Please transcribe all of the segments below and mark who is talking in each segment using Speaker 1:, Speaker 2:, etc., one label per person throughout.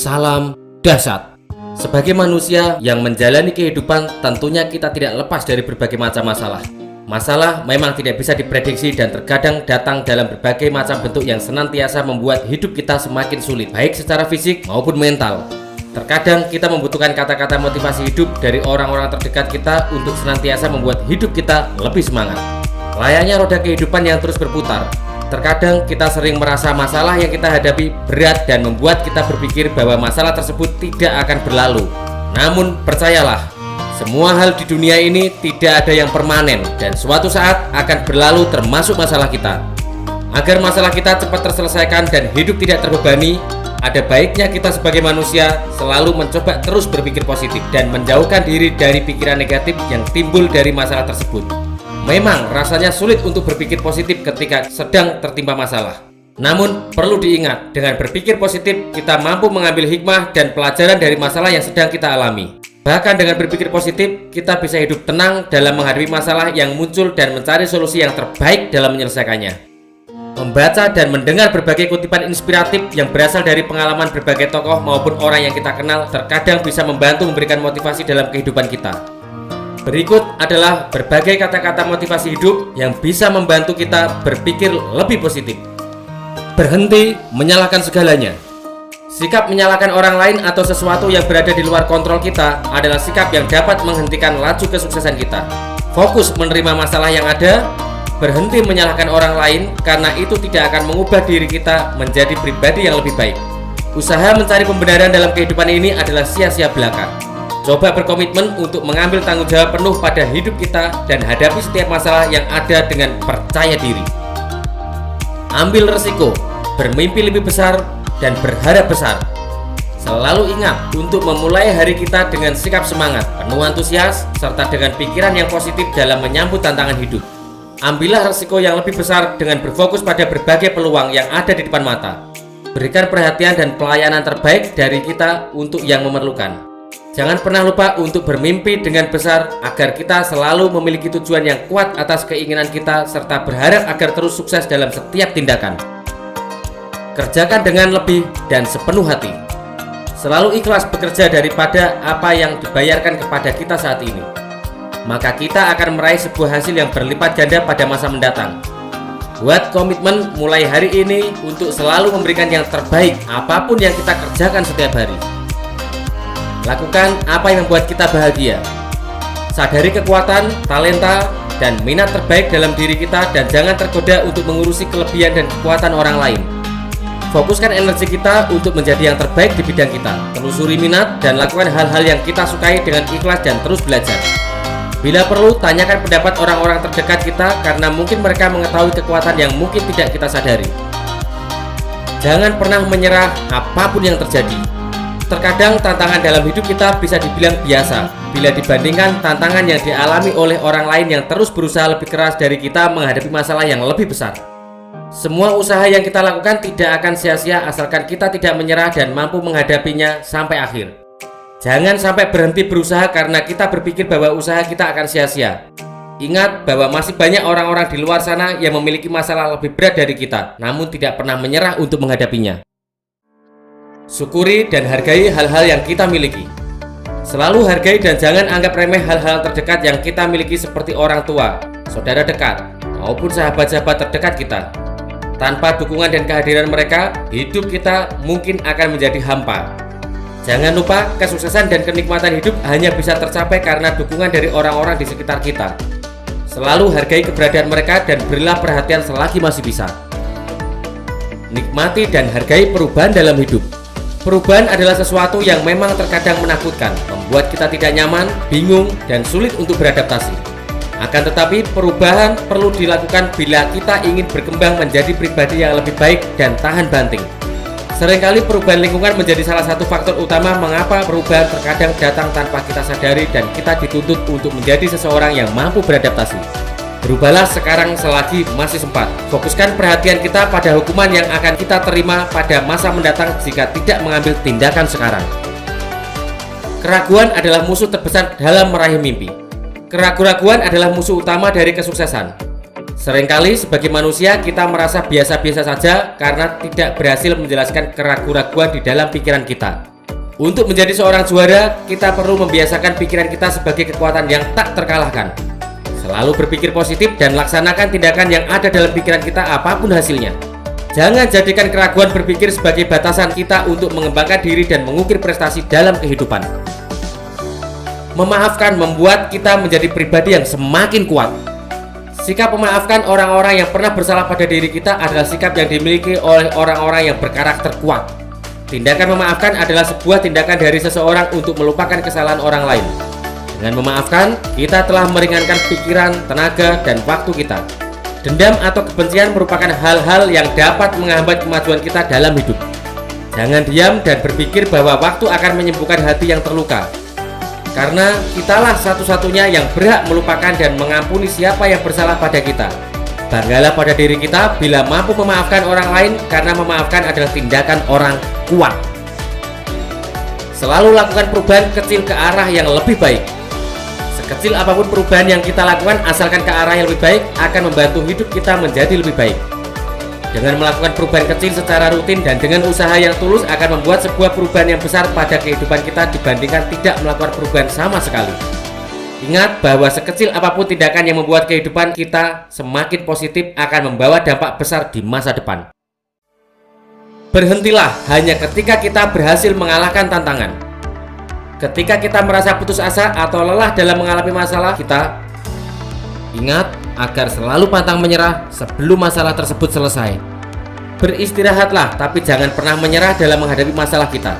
Speaker 1: Salam dahsyat. Sebagai manusia yang menjalani kehidupan, tentunya kita tidak lepas dari berbagai macam masalah. Masalah memang tidak bisa diprediksi dan terkadang datang dalam berbagai macam bentuk yang senantiasa membuat hidup kita semakin sulit, baik secara fisik maupun mental. Terkadang kita membutuhkan kata-kata motivasi hidup dari orang-orang terdekat kita untuk senantiasa membuat hidup kita lebih semangat. Layaknya roda kehidupan yang terus berputar, terkadang kita sering merasa masalah yang kita hadapi berat dan membuat kita berpikir bahwa masalah tersebut tidak akan berlalu. Namun percayalah, semua hal di dunia ini tidak ada yang permanen dan suatu saat akan berlalu, termasuk masalah kita. Agar masalah kita cepat terselesaikan dan hidup tidak terbebani, ada baiknya kita sebagai manusia selalu mencoba terus berpikir positif dan menjauhkan diri dari pikiran negatif yang timbul dari masalah tersebut. Memang rasanya sulit untuk berpikir positif ketika sedang tertimpa masalah. Namun perlu diingat, dengan berpikir positif kita mampu mengambil hikmah dan pelajaran dari masalah yang sedang kita alami. Bahkan dengan berpikir positif, kita bisa hidup tenang dalam menghadapi masalah yang muncul dan mencari solusi yang terbaik dalam menyelesaikannya. Membaca dan mendengar berbagai kutipan inspiratif yang berasal dari pengalaman berbagai tokoh maupun orang yang kita kenal terkadang bisa membantu memberikan motivasi dalam kehidupan kita. Berikut adalah berbagai kata-kata motivasi hidup yang bisa membantu kita berpikir lebih positif. Berhenti menyalahkan segalanya. Sikap menyalahkan orang lain atau sesuatu yang berada di luar kontrol kita adalah sikap yang dapat menghentikan laju kesuksesan kita. Fokus menerima masalah yang ada, berhenti menyalahkan orang lain karena itu tidak akan mengubah diri kita menjadi pribadi yang lebih baik. Usaha mencari pembenaran dalam kehidupan ini adalah sia-sia belaka. Coba berkomitmen untuk mengambil tanggung jawab penuh pada hidup kita dan hadapi setiap masalah yang ada dengan percaya diri. Ambil resiko, bermimpi lebih besar, dan berharap besar. Selalu ingat untuk memulai hari kita dengan sikap semangat, penuh antusias, serta dengan pikiran yang positif dalam menyambut tantangan hidup. Ambillah resiko yang lebih besar dengan berfokus pada berbagai peluang yang ada di depan mata. Berikan perhatian dan pelayanan terbaik dari kita untuk yang memerlukan. Jangan pernah lupa untuk bermimpi dengan besar agar kita selalu memiliki tujuan yang kuat atas keinginan kita serta berharap agar terus sukses dalam setiap tindakan. Kerjakan dengan lebih dan sepenuh hati. Selalu ikhlas bekerja daripada apa yang dibayarkan kepada kita saat ini. Maka kita akan meraih sebuah hasil yang berlipat ganda pada masa mendatang. Buat komitmen mulai hari ini untuk selalu memberikan yang terbaik apapun yang kita kerjakan setiap hari. Lakukan apa yang membuat kita bahagia. Sadari kekuatan, talenta, dan minat terbaik dalam diri kita dan jangan tergoda untuk mengurusi kelebihan dan kekuatan orang lain. Fokuskan energi kita untuk menjadi yang terbaik di bidang kita. Telusuri minat dan lakukan hal-hal yang kita sukai dengan ikhlas dan terus belajar. Bila perlu, tanyakan pendapat orang-orang terdekat kita karena mungkin mereka mengetahui kekuatan yang mungkin tidak kita sadari. Jangan pernah menyerah apapun yang terjadi. Terkadang tantangan dalam hidup kita bisa dibilang biasa bila dibandingkan tantangan yang dialami oleh orang lain yang terus berusaha lebih keras dari kita menghadapi masalah yang lebih besar. Semua usaha yang kita lakukan tidak akan sia-sia asalkan kita tidak menyerah dan mampu menghadapinya sampai akhir. Jangan sampai berhenti berusaha karena kita berpikir bahwa usaha kita akan sia-sia. Ingat bahwa masih banyak orang-orang di luar sana yang memiliki masalah lebih berat dari kita, namun tidak pernah menyerah untuk menghadapinya. Syukuri dan hargai hal-hal yang kita miliki. Selalu hargai dan jangan anggap remeh hal-hal terdekat yang kita miliki seperti orang tua, saudara dekat, maupun sahabat-sahabat terdekat kita. Tanpa dukungan dan kehadiran mereka, hidup kita mungkin akan menjadi hampa. Jangan lupa, kesuksesan dan kenikmatan hidup hanya bisa tercapai karena dukungan dari orang-orang di sekitar kita. Selalu hargai keberadaan mereka dan berilah perhatian selagi masih bisa. Nikmati dan hargai perubahan dalam hidup. Perubahan adalah sesuatu yang memang terkadang menakutkan, membuat kita tidak nyaman, bingung, dan sulit untuk beradaptasi. Akan tetapi perubahan perlu dilakukan bila kita ingin berkembang menjadi pribadi yang lebih baik dan tahan banting. Seringkali perubahan lingkungan menjadi salah satu faktor utama mengapa perubahan terkadang datang tanpa kita sadari dan kita dituntut untuk menjadi seseorang yang mampu beradaptasi. Berubahlah sekarang selagi masih sempat. Fokuskan perhatian kita pada hukuman yang akan kita terima pada masa mendatang jika tidak mengambil tindakan sekarang. Keraguan adalah musuh terbesar dalam meraih mimpi. Keraguan adalah musuh utama dari kesuksesan. Seringkali sebagai manusia kita merasa biasa-biasa saja karena tidak berhasil menjelaskan keraguan-keraguan di dalam pikiran kita. Untuk menjadi seorang juara, kita perlu membiasakan pikiran kita sebagai kekuatan yang tak terkalahkan. Selalu berpikir positif dan laksanakan tindakan yang ada dalam pikiran kita apapun hasilnya. Jangan jadikan keraguan berpikir sebagai batasan kita untuk mengembangkan diri dan mengukir prestasi dalam kehidupan. Memaafkan membuat kita menjadi pribadi yang semakin kuat. Sikap memaafkan orang-orang yang pernah bersalah pada diri kita adalah sikap yang dimiliki oleh orang-orang yang berkarakter kuat. Tindakan memaafkan adalah sebuah tindakan dari seseorang untuk melupakan kesalahan orang lain. Dengan memaafkan, kita telah meringankan pikiran, tenaga, dan waktu kita. Dendam atau kebencian merupakan hal-hal yang dapat menghambat kemajuan kita dalam hidup. Jangan diam dan berpikir bahwa waktu akan menyembuhkan hati yang terluka. Karena kitalah satu-satunya yang berhak melupakan dan mengampuni siapa yang bersalah pada kita. Banggalah pada diri kita bila mampu memaafkan orang lain, karena memaafkan adalah tindakan orang kuat. Selalu lakukan perubahan kecil ke arah yang lebih baik. Sekecil apapun perubahan yang kita lakukan, asalkan ke arah yang lebih baik, akan membantu hidup kita menjadi lebih baik. Dengan melakukan perubahan kecil secara rutin dan dengan usaha yang tulus, akan membuat sebuah perubahan yang besar pada kehidupan kita dibandingkan tidak melakukan perubahan sama sekali. Ingat bahwa sekecil apapun tindakan yang membuat kehidupan kita semakin positif akan membawa dampak besar di masa depan. Berhentilah hanya ketika kita berhasil mengalahkan tantangan. Ketika kita merasa putus asa atau lelah dalam mengalami masalah kita, ingat agar selalu pantang menyerah sebelum masalah tersebut selesai. Beristirahatlah, tapi jangan pernah menyerah dalam menghadapi masalah kita.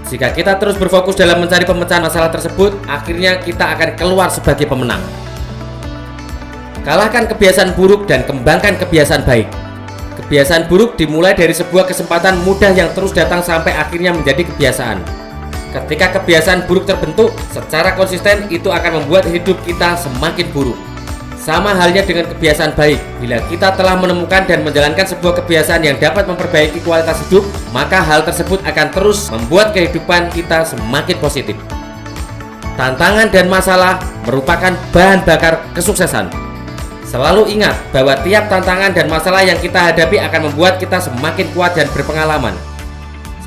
Speaker 1: Jika kita terus berfokus dalam mencari pemecahan masalah tersebut, akhirnya kita akan keluar sebagai pemenang. Kalahkan kebiasaan buruk dan kembangkan kebiasaan baik. Kebiasaan buruk dimulai dari sebuah kesempatan mudah yang terus datang sampai akhirnya menjadi kebiasaan. Ketika kebiasaan buruk terbentuk secara konsisten, itu akan membuat hidup kita semakin buruk. Sama halnya dengan kebiasaan baik. Bila kita telah menemukan dan menjalankan sebuah kebiasaan yang dapat memperbaiki kualitas hidup, maka hal tersebut akan terus membuat kehidupan kita semakin positif. Tantangan dan masalah merupakan bahan bakar kesuksesan. Selalu ingat bahwa tiap tantangan dan masalah yang kita hadapi akan membuat kita semakin kuat dan berpengalaman.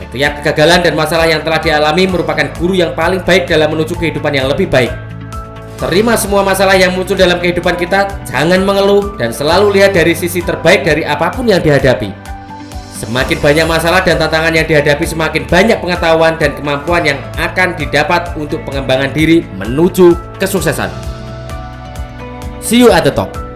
Speaker 1: Setiap kegagalan dan masalah yang telah dialami merupakan guru yang paling baik dalam menuju kehidupan yang lebih baik. Terima semua masalah yang muncul dalam kehidupan kita, jangan mengeluh, dan selalu lihat dari sisi terbaik dari apapun yang dihadapi. Semakin banyak masalah dan tantangan yang dihadapi, semakin banyak pengetahuan dan kemampuan yang akan didapat untuk pengembangan diri menuju kesuksesan. See you at the top.